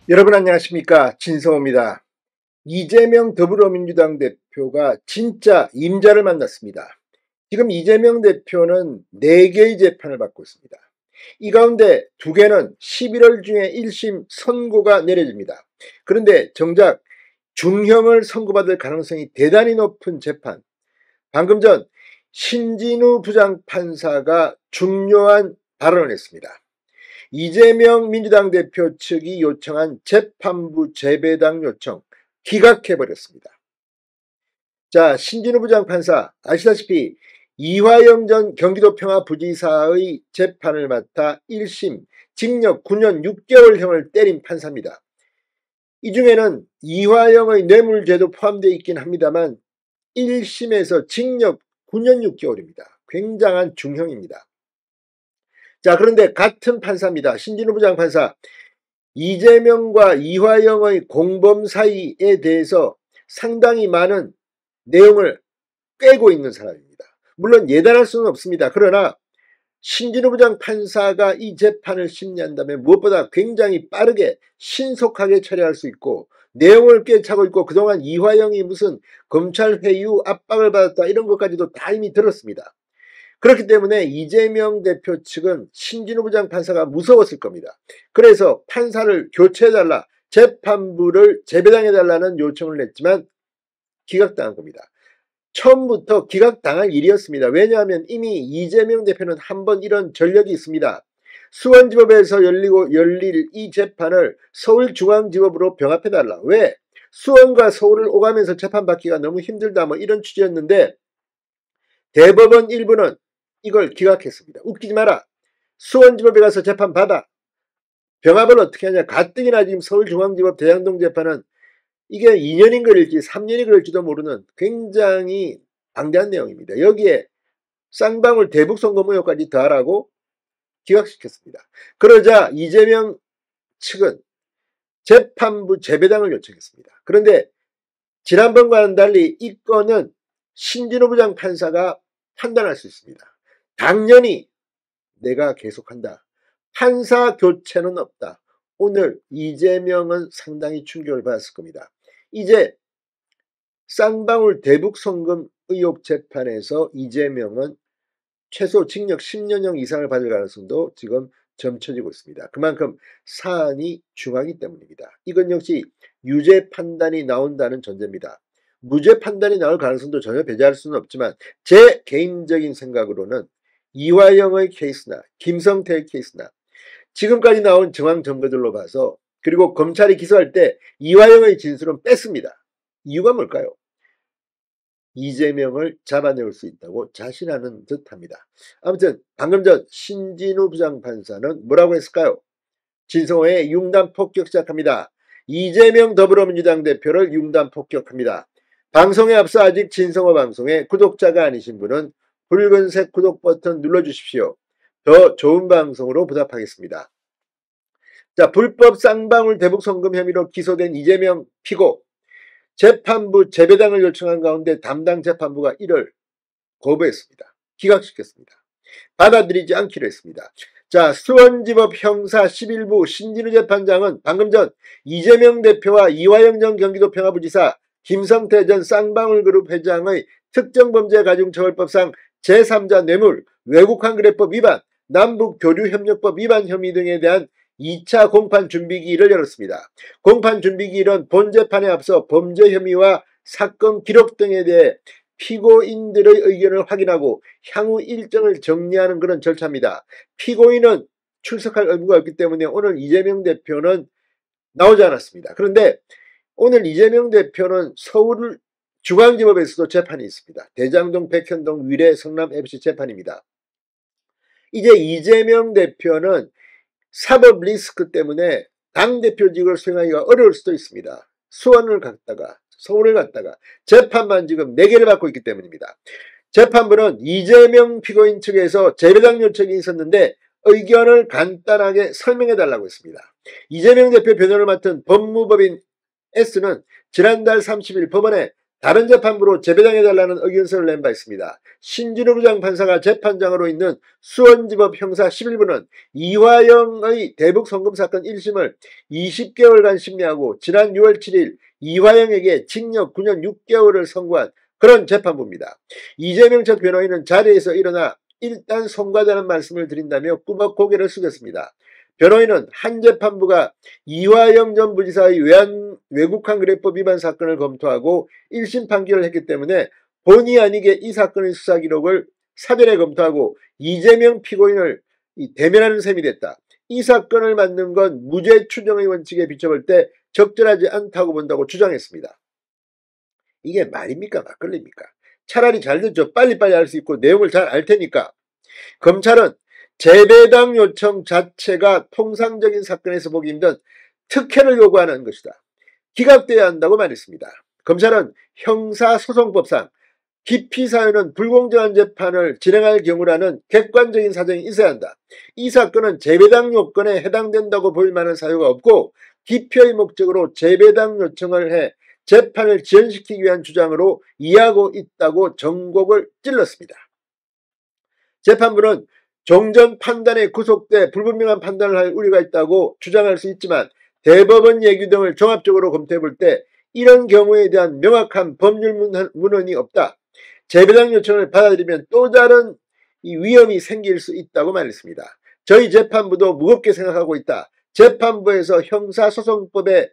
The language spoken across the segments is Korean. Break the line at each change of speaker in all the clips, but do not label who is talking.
여러분 안녕하십니까, 진성호입니다. 이재명 더불어민주당 대표가 진짜 임자를 만났습니다. 지금 이재명 대표는 4개의 재판을 받고 있습니다. 이 가운데 2개는 11월 중에 1심 선고가 내려집니다. 그런데 정작 중형을 선고받을 가능성이 대단히 높은 재판, 방금 전 신진우 부장판사가 중요한 발언을 했습니다. 이재명 민주당 대표 측이 요청한 재판부 재배당 요청 기각해버렸습니다. 자, 신진우 부장판사 아시다시피 이화영 전 경기도 평화부지사의 재판을 맡아 1심 징역 9년 6개월형을 때린 판사입니다. 이 중에는 이화영의 뇌물죄도 포함되어 있긴 합니다만 1심에서 징역 9년 6개월입니다. 굉장한 중형입니다. 자, 그런데 같은 판사입니다. 신진우 부장판사, 이재명과 이화영의 공범 사이에 대해서 상당히 많은 내용을 꿰고 있는 사람입니다. 물론 예단할 수는 없습니다. 그러나 신진우 부장판사가 이 재판을 심리한다면 무엇보다 굉장히 빠르게 신속하게 처리할 수 있고 내용을 꿰차고 있고 그동안 이화영이 무슨 검찰 회유 압박을 받았다 이런 것까지도 다 이미 들었습니다. 그렇기 때문에 이재명 대표 측은 신진우 부장판사가 무서웠을 겁니다. 그래서 판사를 교체해달라, 재판부를 재배당해달라는 요청을 냈지만 기각당한 겁니다. 처음부터 기각당할 일이었습니다. 왜냐하면 이미 이재명 대표는 한번 이런 전력이 있습니다. 수원지법에서 열릴 이 재판을 서울중앙지법으로 병합해달라. 왜? 수원과 서울을 오가면서 재판받기가 너무 힘들다 뭐 이런 취지였는데 대법원 일부는 이걸 기각했습니다. 웃기지 마라. 수원지법에 가서 재판 받아. 병합을 어떻게 하냐. 가뜩이나 지금 서울중앙지법 대장동 재판은 이게 2년인 걸릴지 3년이 걸릴지도 모르는 굉장히 방대한 내용입니다. 여기에 쌍방울 대북 선거 의혹까지 더하라고 기각시켰습니다. 그러자 이재명 측은 재판부 재배당을 요청했습니다. 그런데 지난번과는 달리 이 건은 신진우 부장판사가 판단할 수 있습니다. 당연히 내가 계속한다. 판사 교체는 없다. 오늘 이재명은 상당히 충격을 받았을 겁니다. 이제 쌍방울 대북 송금 의혹 재판에서 이재명은 최소 징역 10년형 이상을 받을 가능성도 지금 점쳐지고 있습니다. 그만큼 사안이 중하기 때문입니다. 이건 역시 유죄 판단이 나온다는 전제입니다. 무죄 판단이 나올 가능성도 전혀 배제할 수는 없지만 제 개인적인 생각으로는 이화영의 케이스나 김성태의 케이스나 지금까지 나온 정황 증거들로 봐서 그리고 검찰이 기소할 때 이화영의 진술은 뺐습니다. 이유가 뭘까요? 이재명을 잡아내올 수 있다고 자신하는 듯합니다. 아무튼 방금 전 신진우 부장판사는 뭐라고 했을까요? 진성호의 융단 폭격 시작합니다. 이재명 더불어민주당 대표를 융단 폭격합니다. 방송에 앞서 아직 진성호 방송에 구독자가 아니신 분은 붉은색 구독 버튼 눌러주십시오. 더 좋은 방송으로 보답하겠습니다. 자, 불법 쌍방울 대북 송금 혐의로 기소된 이재명 피고 재판부 재배당을 요청한 가운데 담당 재판부가 이를 거부했습니다. 기각시켰습니다. 받아들이지 않기로 했습니다. 자, 수원지법 형사 11부 신진우 재판장은 방금 전 이재명 대표와 이화영 전 경기도 평화부지사, 김성태 전 쌍방울그룹 회장의 특정범죄가중처벌법상 제3자 뇌물, 외국환급법 위반, 남북교류협력법 위반 혐의 등에 대한 2차 공판준비기일을 열었습니다. 공판준비기일은 본 재판에 앞서 범죄 혐의와 사건 기록 등에 대해 피고인들의 의견을 확인하고 향후 일정을 정리하는 그런 절차입니다. 피고인은 출석할 의무가 없기 때문에 오늘 이재명 대표는 나오지 않았습니다. 그런데 오늘 이재명 대표는 서울 중앙지법에서도 재판이 있습니다. 대장동, 백현동, 위례, 성남 FC 재판입니다. 이제 이재명 대표는 사법 리스크 때문에 당대표직을 수행하기가 어려울 수도 있습니다. 수원을 갔다가 서울을 갔다가 재판만 지금 4개를 받고 있기 때문입니다. 재판부는 이재명 피고인 측에서 재배당 요청이 있었는데 의견을 간단하게 설명해달라고 했습니다. 이재명 대표 변호를 맡은 법무법인 S는 지난달 30일 법원에 다른 재판부로 재배당해달라는 의견서를 낸 바 있습니다. 신진우 부장판사가 재판장으로 있는 수원지법 형사 11부는 이화영의 대북송금 사건 1심을 20개월간 심리하고 지난 6월 7일 이화영에게 징역 9년 6개월을 선고한 그런 재판부입니다. 이재명 전 변호인은 자리에서 일어나 일단 송구하다는 말씀을 드린다며 꾸벅 고개를 숙였습니다. 변호인은 한 재판부가 이화영 전 부지사의 외국환거래법 위반 사건을 검토하고 1심 판결을 했기 때문에 본의 아니게 이 사건의 수사 기록을 사전에 검토하고 이재명 피고인을 대면하는 셈이 됐다. 이 사건을 만든 건 무죄 추정의 원칙에 비춰볼 때 적절하지 않다고 본다고 주장했습니다. 이게 말입니까? 막걸리입니까? 차라리 잘 듣죠. 빨리빨리 알 수 있고 내용을 잘 알 테니까. 검찰은 재배당 요청 자체가 통상적인 사건에서 보기 힘든 특혜를 요구하는 것이다. 기각돼야 한다고 말했습니다. 검찰은 형사소송법상 기피사유는 불공정한 재판을 진행할 경우라는 객관적인 사정이 있어야 한다. 이 사건은 재배당 요건에 해당된다고 보일 만한 사유가 없고 기피의 목적으로 재배당 요청을 해 재판을 지연시키기 위한 주장으로 이해하고 있다고 전곡을 찔렀습니다. 재판부는 종전 판단에 구속돼 불분명한 판단을 할 우려가 있다고 주장할 수 있지만 대법원 예규 등을 종합적으로 검토해볼 때 이런 경우에 대한 명확한 법률 문헌이 없다. 재배당 요청을 받아들이면 또 다른 위험이 생길 수 있다고 말했습니다. 저희 재판부도 무겁게 생각하고 있다. 재판부에서 형사소송법에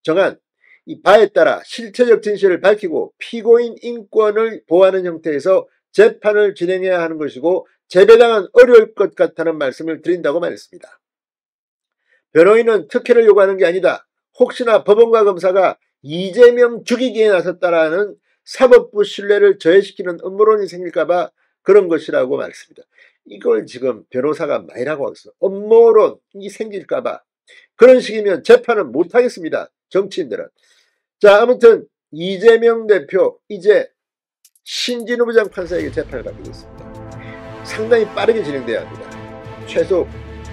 정한 이 바에 따라 실체적 진실을 밝히고 피고인 인권을 보호하는 형태에서 재판을 진행해야 하는 것이고 재배당은 어려울 것 같다는 말씀을 드린다고 말했습니다. 변호인은 특혜를 요구하는 게 아니다. 혹시나 법원과 검사가 이재명 죽이기에 나섰다라는 사법부 신뢰를 저해시키는 음모론이 생길까봐 그런 것이라고 말했습니다. 이걸 지금 변호사가 많이라고 하고 있어요. 음모론이 생길까봐. 그런 식이면 재판은 못하겠습니다. 정치인들은. 자, 아무튼 이재명 대표 이제 신진우 부장판사에게 재판을 받게 됐습니다. 상당히 빠르게 진행돼야 합니다. 최소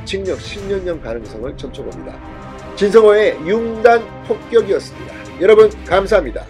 징역 10년형 가능성을 점쳐봅니다. 진성호의 융단 폭격이었습니다. 여러분 감사합니다.